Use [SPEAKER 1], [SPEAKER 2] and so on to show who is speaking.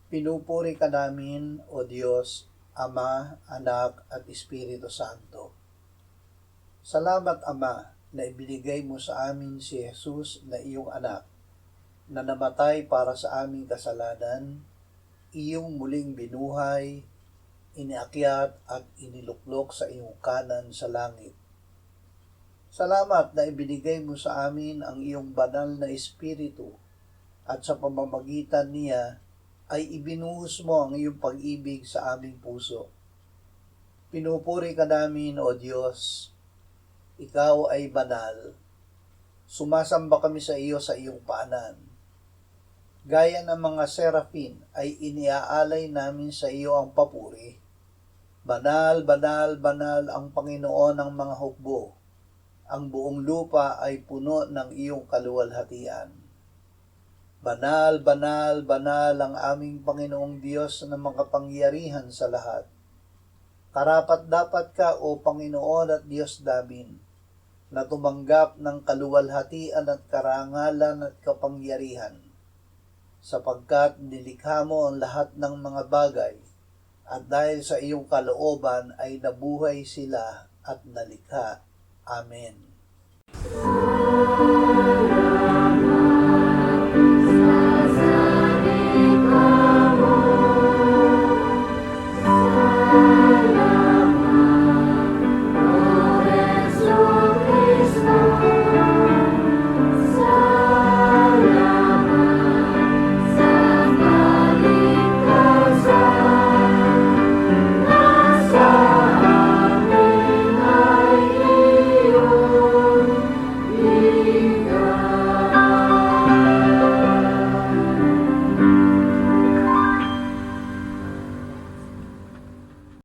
[SPEAKER 1] Pinupuri ka namin, O Diyos, Ama, Anak, at Espiritu Santo. Salamat, Ama, na ibinigay mo sa amin si Jesus na iyong anak, na namatay para sa aming kasalanan, iyong muling binuhay, iniakyat at iniluklok sa iyong kanan sa langit. Salamat na ibinigay mo sa amin ang iyong banal na Espiritu at sa pamamagitan niya ay ibinuhos mo ang iyong pag-ibig sa aming puso. Pinupuri ka namin, O Diyos, ikaw ay banal. Sumasamba kami sa iyo sa iyong paanan. Gaya ng mga serafin ay iniaalay namin sa iyo ang papuri. Banal, banal, banal ang Panginoon ng mga hukbo. Ang buong lupa ay puno ng iyong kaluwalhatian. Banal, banal, banal ang aming Panginoong Diyos na makapangyarihan sa lahat. Karapat-dapat ka, O Panginoon at Diyos namin, na tumanggap ng kaluwalhatian at karangalan at kapangyarihan, sapagkat nilikha mo ang lahat ng mga bagay, at dahil sa iyong kalooban ay nabuhay sila at nalikha. Amen.